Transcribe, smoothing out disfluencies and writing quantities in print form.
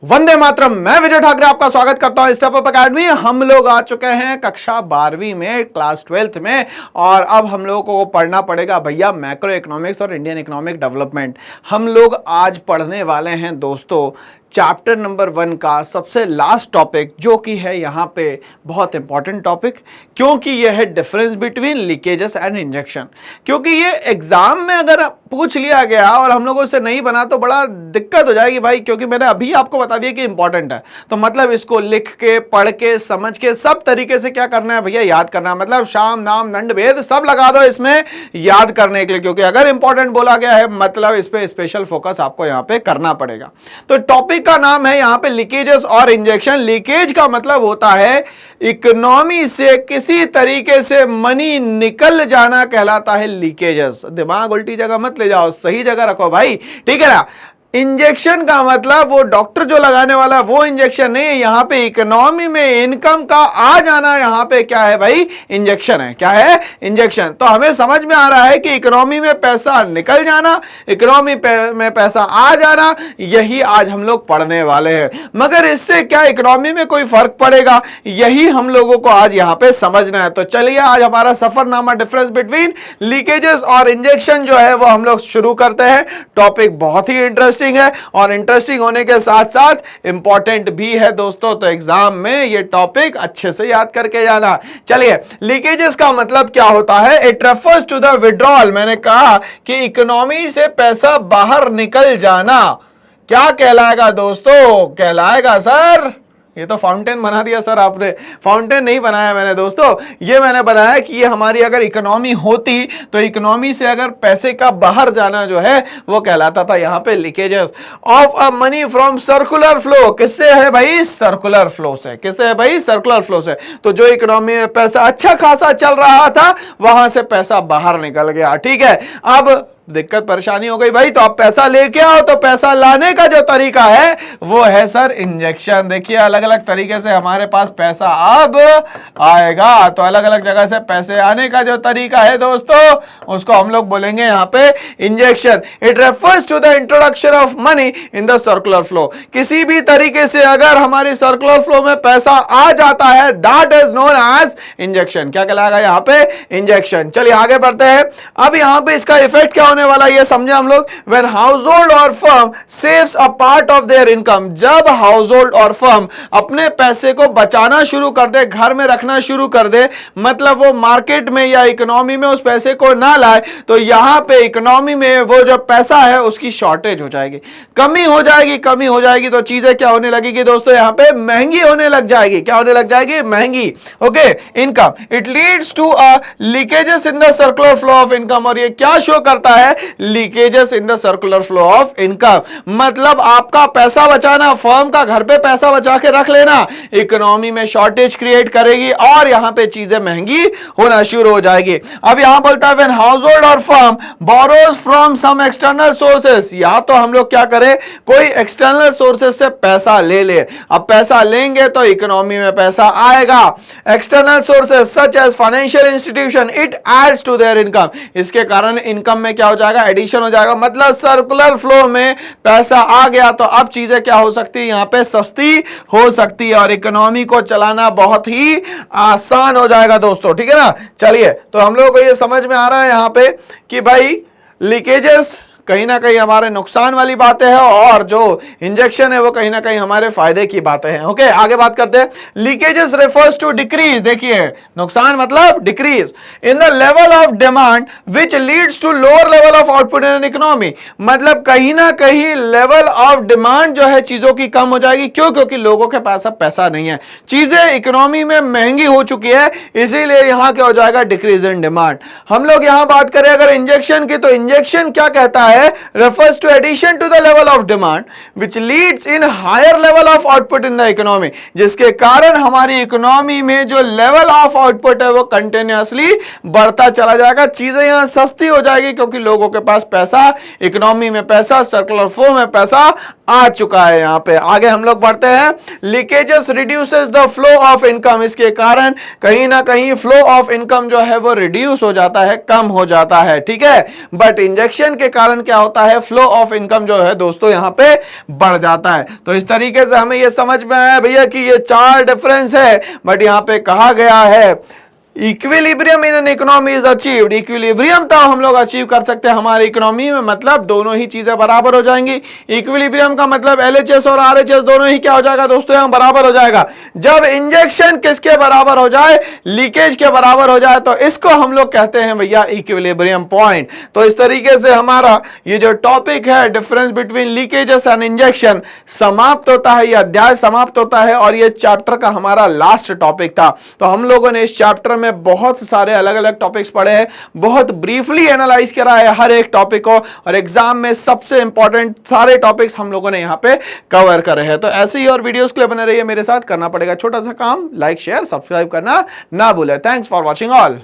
वंदे मातरम। मैं विजय ठाकरे आपका स्वागत करता हूं स्टेप अप एकेडमी। हम लोग आ चुके हैं कक्षा 12वीं में, क्लास 12th में, और अब हम लोगों को पढ़ना पड़ेगा भैया मैक्रो इकोनॉमिक्स और इंडियन इकोनॉमिक डेवलपमेंट। हम लोग आज पढ़ने वाले हैं दोस्तों चैप्टर नंबर 1 का सबसे लास्ट टॉपिक, जो कि है यहाँ पे बहुत इंपॉर्टेंट टॉपिक, क्योंकि यह है difference between leakages and injection. क्योंकि ये एग्जाम में अगर पूछ लिया गया और हम लोगों से नहीं बना तो बड़ा दिक्कत हो जाएगी भाई, क्योंकि मैंने अभी आपको बता दिया कि इंपॉर्टेंट है। तो मतलब इसको लिख के, पढ़ के, समझ के, सब तरीके से क्या करना है भैया, याद करना है। मतलब शाम नाम दंड भेद सब लगा दो इसमें याद करने के लिए, क्योंकि अगर इंपॉर्टेंट बोला गया है मतलब इस पे स्पेशल फोकस आपको यहाँ पे करना पड़ेगा। तो टॉपिक का नाम है यहाँ पे लीकेजेस और इंजेक्शन। लीकेज का मतलब होता है इकोनॉमी से किसी तरीके से मनी निकल जाना, कहलाता है लीकेजेस। दिमाग उल्टी जगह मत ले जाओ, सही जगह रखो भाई, ठीक है ना। इंजेक्शन का मतलब वो डॉक्टर जो लगाने वाला वो इंजेक्शन नहीं है, यहां पे इकोनॉमी में इनकम का आ जाना, यहां पे क्या है भाई, इंजेक्शन है। क्या है? इंजेक्शन। तो हमें समझ में आ रहा है कि इकोनॉमी में पैसा निकल जाना, इकोनॉमी में पैसा आ जाना, यही आज हम लोग पढ़ने वाले हैं। मगर इससे क्या इकोनॉमी में कोई फर्क पड़ेगा, यही हम लोगों को आज यहां पे समझना है। तो चलिए आज हमारा सफरनामा डिफरेंस बिटवीन लीकेजेस और इंजेक्शन जो है वो हम लोग शुरू करते हैं। टॉपिक बहुत ही इंटरेस्टिंग है और इंटरेस्टिंग होने के साथ साथ इंपॉर्टेंट भी है दोस्तों। तो एग्जाम में ये टॉपिक अच्छे से याद करके जाना। चलिए, लीकेजेस का मतलब क्या होता है? It refers to the withdrawal. मैंने कहा कि इकोनॉमी से पैसा बाहर निकल जाना क्या कहलाएगा दोस्तों? कहलाएगा सर, ये तो फाउंटेन बना दिया सर आपने। फाउंटेन नहीं बनाया मैंने दोस्तों, ये मैंने बनाया कि ये हमारी अगर इकोनॉमी होती तो इकोनॉमी से अगर पैसे का बाहर जाना जो है वो कहलाता था यहाँ पे leakages of a money from circular flow. किससे है भाई? सर्कुलर फ्लो से। किससे है भाई? सर्कुलर फ्लो से। तो जो इकोनॉमी में पैसा अच्छा खासा चल रहा था वहां से पैसा बाहर निकल गया, ठीक है। अब दिक्कत परेशानी हो गई भाई, तो आप पैसा लेके आओ। तो पैसा लाने का जो तरीका है वो है सर इंजेक्शन। देखिए अलग अलग तरीके से हमारे पास पैसा अब आएगा। तो अलग अलग जगह से पैसे आने का जो तरीका है दोस्तों उसको हम लोग बोलेंगे यहाँ पे injection. It refers to the introduction of money in the circular flow. किसी भी तरीके से अगर हमारी सर्कुलर फ्लो में पैसा आ जाता है that is known as injection. क्या कहलाएगा यहाँ पे? इंजेक्शन। चलिए आगे बढ़ते हैं। अब यहाँ पे इसका इफेक्ट क्या होने वाला ये समझे हम लोग। When household और firm saves a part of their income, जब हाउसहोल्ड और फर्म अपने पैसे को बचाना शुरू कर दे, घर में रखना शुरू कर दे, मतलब वो मार्केट में या इकोनॉमी में उस पैसे को ना लाए, तो यहां पे इकोनॉमी में वो जो पैसा है उसकी शॉर्टेज हो जाएगी, कमी हो जाएगी। कमी हो जाएगी तो चीजें क्या होने लगेगी दोस्तों? यहां पे महंगी होने लग जाएगी। क्या होने लग जाएगी? महंगी। Okay, income. It leads to a leakages in the circular flow of income. और ये क्या शो करता है? Leakages in the circular flow of income. मतलब आपका पैसा बचाना, फर्म का घर पे पैसा बचा के रख लेना, इकोनॉमी में शॉर्टेज क्रिएट करेगी और यहां पे चीजें महंगी होना शुरू हो जाएगी। अब यहां बोलता है व्हेन हाउसहोल्ड और firm borrows from some external sources, या तो हम लोग क्या करें, कोई एक्सटर्नल सोर्सेस से पैसा ले ले। अब पैसा लेंगे तो इकोनॉमी में पैसा आएगा। External sources such as financial institution, it adds to their income. इसके कारण इनकम में क्या हो जाएगा? एडिशन हो जाएगा। मतलब सर्कुलर फ्लो में पैसा आ गया तो अब चीजें क्या हो सकती है? यहां पे सस्ती हो सकती है और इकोनॉमी को चलाना बहुत ही आसान हो जाएगा दोस्तों, ठीक है ना। चलिए, तो हम लोगों को ये समझ में आ रहा है यहां पे कि भाई लीकेजेस कहीं ना कहीं हमारे नुकसान वाली बातें हैं और जो इंजेक्शन है वो कहीं ना कहीं हमारे फायदे की बातें हैं। ओके, आगे बात करते हैं। Leakages refers to decrease. देखिए नुकसान मतलब decrease in the level of demand which leads to lower level of output in economy. मतलब कहीं ना कहीं लेवल ऑफ डिमांड जो है चीजों की कम हो जाएगी। क्यों? क्योंकि लोगों के पास अब पैसा नहीं है, चीजें इकोनॉमी में महंगी हो चुकी है, इसीलिए यहां क्या हो जाएगा? Decrease in demand. हम लोग यहां बात करें अगर इंजेक्शन की, तो इंजेक्शन क्या कहता है? refers to addition to the level of demand which leads in higher level of output in the economy, जिसके कारण हमारी इकोनॉमी में जो लेवल ऑफ आउटपुट है वो कंटिन्यूअसली बढ़ता चला जाएगा। चीजें यहां सस्ती हो जाएगी क्योंकि लोगों के पास पैसा, इकोनॉमी में पैसा, सर्कुलर फ्लो में पैसा आ चुका है। यहां पे आगे हम लोग बढ़ते हैं। Leakages reduces the flow of income. इसके कारण कहीं ना कहीं फ्लो ऑफ इनकम जो है वो रिड्यूस हो जाता है, कम हो जाता है, ठीक है। बट इंजेक्शन के कारण क्या होता है, फ्लो ऑफ इनकम जो है दोस्तों यहां पे बढ़ जाता है। तो इस तरीके से हमें यह समझ में आया भैया कि ये 4 डिफरेंस है, बट यहां पे कहा गया है equilibrium in an economy is achieved. Equilibrium तो हम लोग अचीव कर सकते हैं हमारी इकोनॉमी में, मतलब दोनों ही चीजें बराबर हो जाएंगी। इक्विलिब्रियम का मतलब एलएचएस और आरएचएस दोनों ही क्या हो जाएगा दोस्तों, यहां बराबर हो जाएगा। जब इंजेक्शन किसके बराबर हो जाए, लीकेज के बराबर हो जाए, तो इसको हम लोग कहते हैं भैया इक्विलिब्रियम पॉइंट। तो इस तरीके से हमारा ये जो टॉपिक है difference between leakages and injection समाप्त होता है, ये अध्याय समाप्त होता है, और ये चैप्टर का हमारा लास्ट टॉपिक था। तो हम लोगों ने इस चैप्टर में बहुत सारे अलग अलग टॉपिक्स पढ़े हैं, बहुत ब्रीफली एनालाइज करा है हर एक टॉपिक को, और एग्जाम में सबसे इंपॉर्टेंट सारे टॉपिक्स हम लोगों ने यहां पे कवर करे हैं। तो ऐसे ही और वीडियोस के लिए बने रहिए मेरे साथ। करना पड़ेगा छोटा सा काम, लाइक शेयर सब्सक्राइब करना ना भूले। Thanks for watching all.